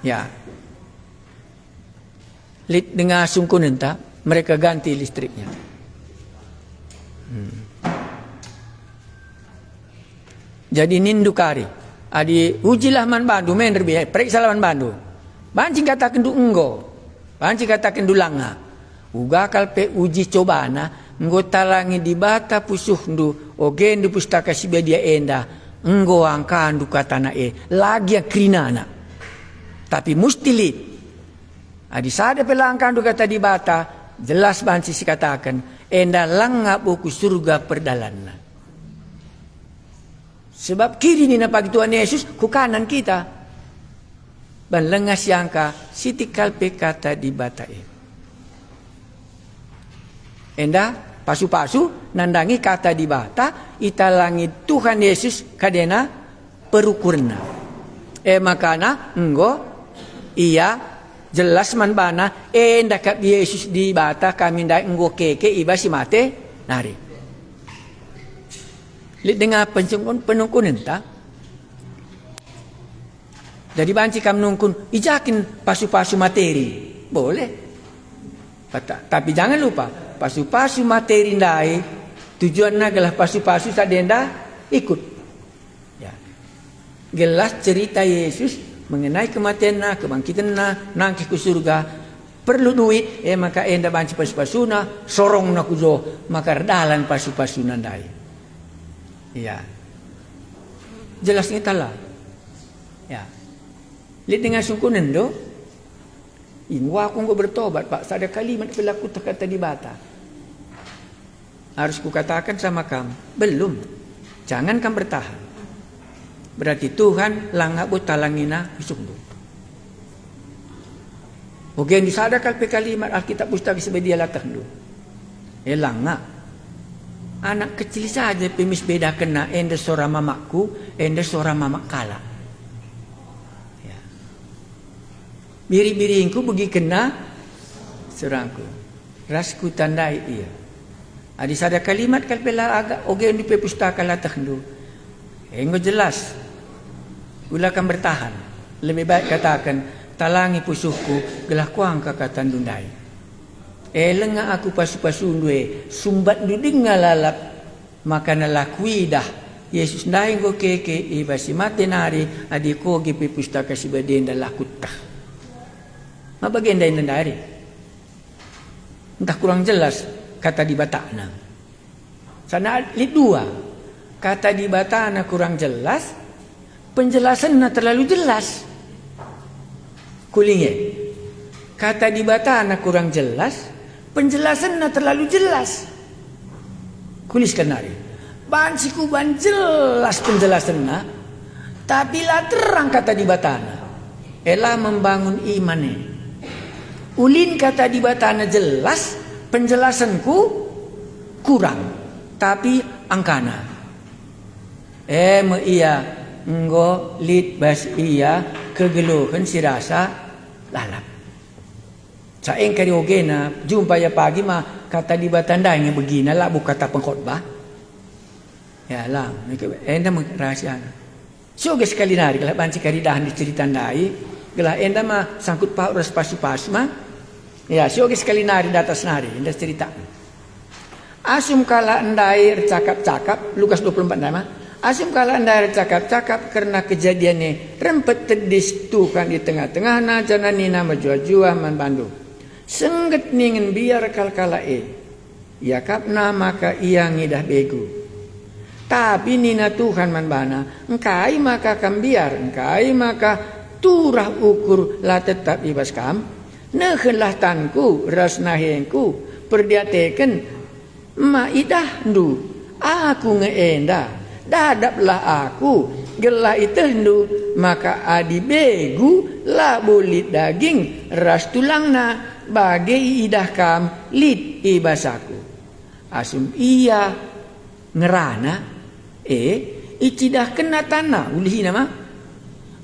Ya. Lit dengan sungkun entah mereka ganti listriknya. Jadi nindukari adi ujilah man bandu men lebih periksa man bandu banci katakan du enggo banci katakan du langa uga kalpe uji cobana enggo talangi di bata pusuh ndu ogen du pustaka sibedia enda enggo angkan du katana lagi akrinana tapi musti lit adi sada pelangkan du kata di bata jelas banci si katakan enda langa buku surga perdalanna. Sebab kiri ni napag Tuhan Yesus ku kanan kita. Ban lengas yangka sitikal kata di batae. Enda pasu-pasu nandangi kata di bata italangi Tuhan Yesus kadena perukurna. Makana enggo iya jelas manbana enda kap Yesus di bata kami ndak enggo keke iba si mate nari. Lihat dengan penungkun entah. Jadi banci kam nungkun ijakin pasu-pasu materi. Boleh. Tapi jangan lupa pasu-pasu materi ndai tujuannya adalah pasu-pasu sadenda ikut. Ya. Gelas cerita Yesus mengenai kematiannya, kebangkitannya, nangkih ke surga. Perlu duit, maka enda banci pasu-pasuna, sorong na kuzo, maka dalan pasu-pasuna ndai. Ya, jelasnya talah. Ya, lihat dengan sungkunan do. Ingwa aku nggak bertobat pak. Ada kalimat pelaku terkata di bata. Harus kukatakan sama kamu, belum. Jangan kamu bertahan. Berarti Tuhan langak butalangina isuk do. Oke, disadakal pe kalimat Alkitab pustaka sebedia latah do. Langak. Anak kecil saja pemis beda kena enda sora mamaku, enda sora mamak kala. Ya. Biri-biringku pergi kena serangku. Rasku tandai ia. Adis ada kalimat kalpela agak oge di pustaka latah ndu. Enggo jelas. Ulakan bertahan. Lebih baik katakan talangi pusuhku gelah kuang kakatan dundai. Lenga aku pasu-pasu ndue sumbat duding ngalalap maka nalakui dah Yesus ndai go keke ibasi mate nari adiko gi pustaka sibadenda lakutah mabagenda indari entah kurang jelas kata di batana sana li dua kata di batana kurang jelas penjelasannya terlalu jelas kulinge kata di batana kurang jelas penjelasannya terlalu jelas. Kuliskan nari. Bansiku ban jelas penjelasannya. Tapi lah terang kata di batana. Elah membangun imannya. Ulin kata di batana jelas. Penjelasanku kurang. Tapi angkana. Iya. Enggo lit bas iya. Kegeluhan si rasa lalap. Sa engkari ogena jumpa ya pagi mah kata di batandanya begina lah bukan kata pengkhotbah. Ya lang, enda rahasia. So sekali nari kalau banci karidahan diceritandai, kalau enda mah sangkut paut ras pasu-pasu mah. Ya, so sekali nari datas nari, enda cerita. Asum kala endai cakap-cakap, Lukas 24 nama. Asum kala endai cakap-cakap karena kejadiannya rempet tedis Tuhan di tengah-tengah na janani nama jua-jua man bandu. Sengget ningin biar kala Yakapna maka ia ngidah begu. Tapi nina Tuhan man bana, engkai maka kambiar, engkai maka turah ukur lah tetap ibas kam. Nekenlah tanku, ras nahengku, perdiateken maidah ndu, aku ngeenda, dadaplah aku, gelah itu ndu, maka adi begu lah bulit daging, ras tulangna, bagai idah kam, lit ibasaku. Asum iya ngerana, icidah kena tanah, ulihi nama,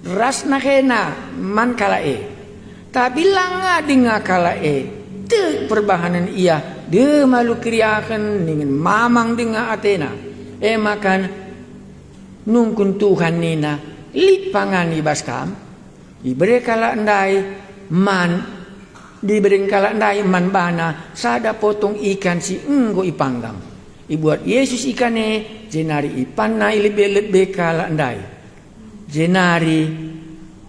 ras nakena man kala tapi langa dengar kala te perbahanan ia de malu kriakan dengan mamang dengar Athena makan nungkun Tuhan nina lit pangan ibaskam diberi kala ndai man diberi kala ndai man bana sada potong ikan si enggo ipanggang ibuat Yesus ikane jenari ipanna ilibelek bekala ndai jenari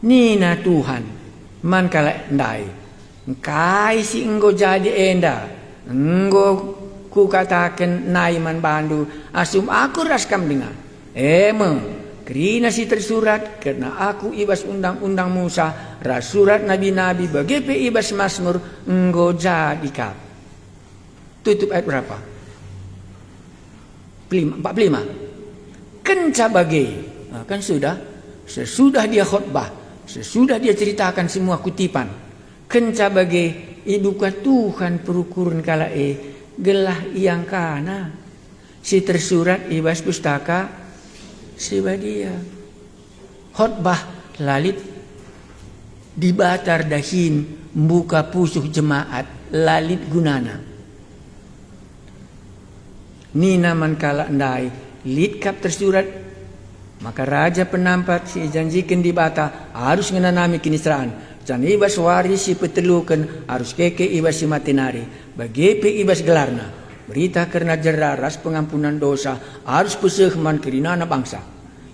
nina Tuhan man kala ndai kai si enggo jadi enda enggo ku katakan nai man bandu asum aku raskam dengar kerina si tersurat karena aku ibas undang-undang Musa rasurat nabi-nabi bagepe ibas Mazmur enggo jadi kap tutup ayat berapa 45 kenca bagai kan sesudah dia khutbah sesudah dia ceritakan semua kutipan kenca bagai ibuka Tuhan perukuran kala gelah yang kana si tersurat ibas pustaka sibadia khotbah lalit dibatar dahin buka pusuh jemaat lalit gunana nina man kala ndai litkap tersurat maka raja penampat si janjikan di bata harus ngenanami kinisraan jan ibas waris si petelukan harus keke ibas si matinari bagepe ibas gelarna berita karena jeraras pengampunan dosa harus pesehman kerinana bangsa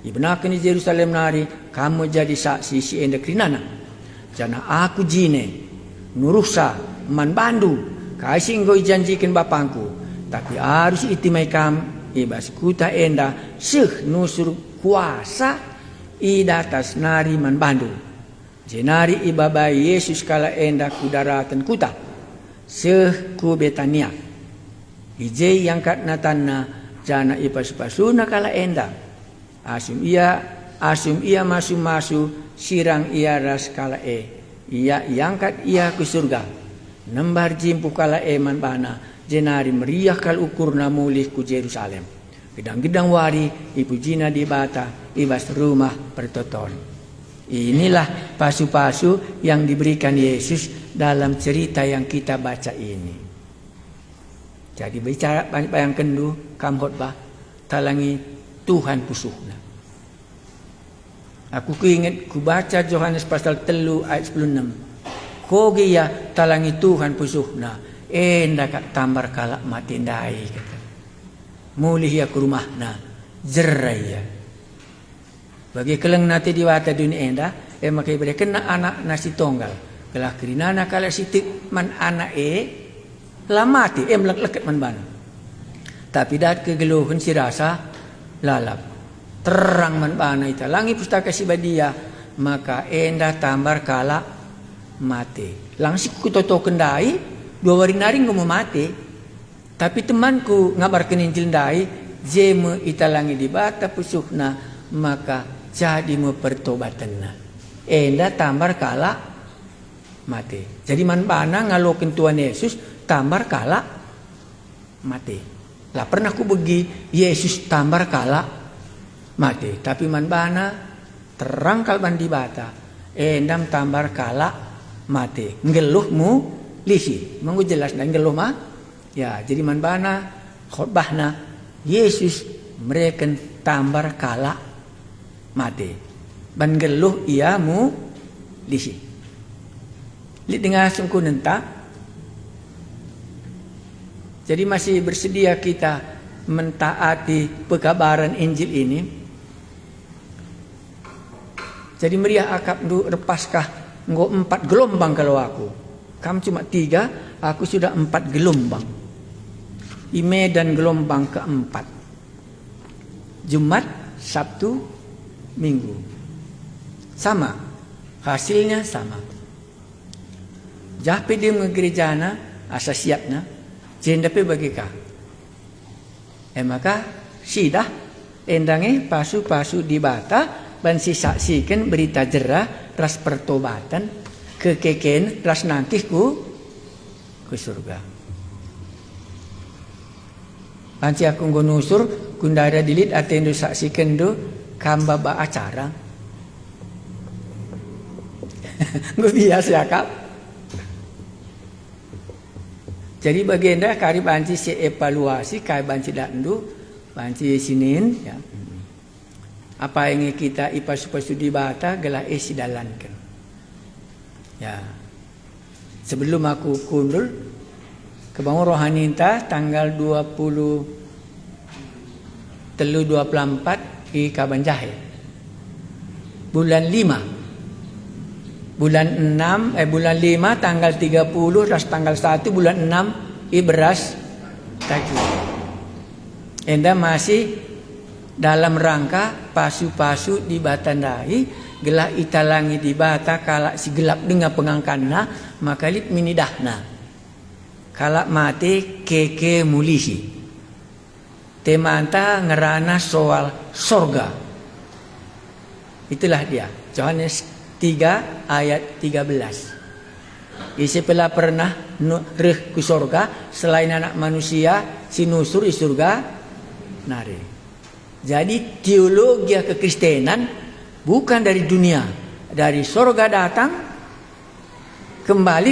ibenakan di Yerusalem nari kamu jadi saksi si enda kerinana jana aku jine nuruhsa man bandu kasih engkau janjikan bapangku tapi harus itimai kam ibas kuta enda seh nusur kuasa idatas nari man bandu jenari ibabai Yesus kala enda kudaratan kuta seh ku Betania ije yang kat natanna jana ipas-pasuna kala enda asum ia masu sirang ia ras kala ia yangkat ia ke surga nembar jimpu kala man bana jenari meriah kal ukurna mulih ku Yerusalem gedang-gedang wari ibu jina di bata ibas rumah pertoton. Inilah pasu-pasu yang diberikan Yesus dalam cerita yang kita baca ini. Jadi bicara banyak yang kendu kam khotbah talangi Tuhan pusuhna. Aku keinget ku baca Yohanes pasal 3 ayat 16. Koge ya talangi Tuhan pusuhna ndak tambar kalak mati ndai kata. Mulih ya ke rumahna jeraya bagi keleng nati diwata dunia enda makai beri kena anak nasi tonggal kelah kerinana kala sitik man anak lah mati leket man bana tapi dat kegeluhan si rasa lalap terang man bana ita langi pustaka si badia maka enda tambar kala mati langsung ku toto kendai 2 hari naring mau mati tapi temanku ngabarkan Injil ndai jeme italangi di bata pusuhna maka jadi mau pertobatanna enda tambar kala mati jadi man bana ngalokin Tuhan Yesus tambar kala mati lah pernah ku begi Yesus tambar kala mati tapi man bana terang kalban di bata endam tambar kala mati ngeluhmu lisi menggu jelas dan ngeluh mah ya jadi man bana khotbahna Yesus mereka tambar kala mati ban geluh ia mu lisi li dengar sungku nenta. Jadi masih bersedia kita mentaati pekabaran Injil ini. Jadi meriah akap du repaskah nggo 4 gelombang kalau aku. Kamu cuma 3, aku sudah 4 gelombang. Ime dan gelombang keempat. Jumat, Sabtu, Minggu. Sama. Hasilnya sama. Jah pedi ngegerejana asa siapna. Jendape bagika. Maka sidah endange pasu-pasu dibata ban sisaksikan berita jerah ras pertobatan kekeken ras nangkih ku surga. Panci aku ngunusur kundara dilit atendo saksikan do kamba ba acara. Gue biasa kap. Jadi bagianda kari banci si evaluasi kai banci dandu banci sinin ya. Apa yang kita ipas-ipas di bata gelah isi dalankan. Ya. Sebelum aku kundul ke bangun rohani entah tanggal 24 di Kabanjahe. Bulan 5. Bulan 5 tanggal 30 ras tanggal 1 bulan 6 beras kaki. Enda masih dalam rangka pasu-pasu di Batandai gelah italangi di bata kalak si gelap dengan pengangkanna maka lit minidahna kalak mate keke mulisi temanta ngerana soal sorga. Itulah dia Yohanes 3 ayat 13. Isi pela pernah reh ku surga selain anak manusia si nusur di surga nari. Jadi teologi kekristenan bukan dari dunia, dari surga datang kembali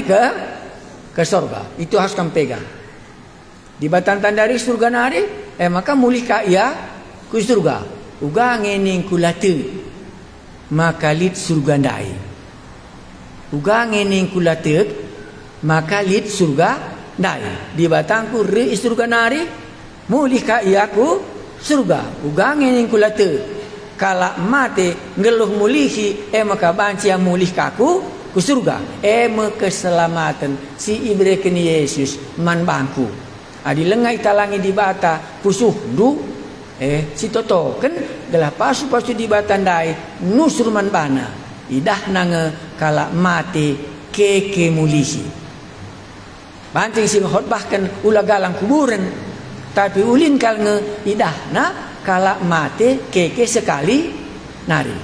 ke surga. Itu harus kamu pegang. Di batang dari surga nari, maka mulih ka ia ku surga. Uga ngening kulate maka lit surga ndai. Uga ngening kulatek maka lit surga ndai. Di batangku re surga nari mulih ka iaku surga. Uga ngening kulatek kala mate ngeluh mulihi maka banci yang mulih kaku ku surga. Keselamatan si ibreken Yesus man bangku. Adi lengai talangi di bata pusuh du si toto kan gelah pasu-pasu di batandai nusurman bana idah nange kala mate keke mulisi banting sing khotbahkan ulah galang kuburan tapi ulin kal nge idah na kala mate keke sekali nari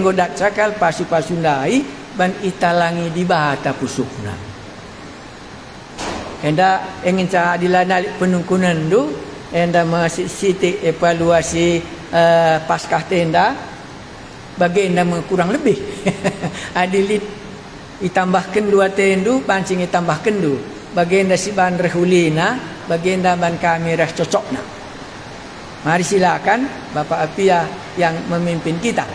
ngodak cakal pasu-pasu ndai ban italangi di bata pusukna enda ingin ca dilana penungkunan du enda masih siti evaluasi paskah tenda bagi enda kurang lebih adilit ditambahkan 2 tendu pancing ditambahkan du bagi enda si ban rehulina bagi enda ban kami reh cocokna. Mari silakan Bapak Apia yang memimpin kita.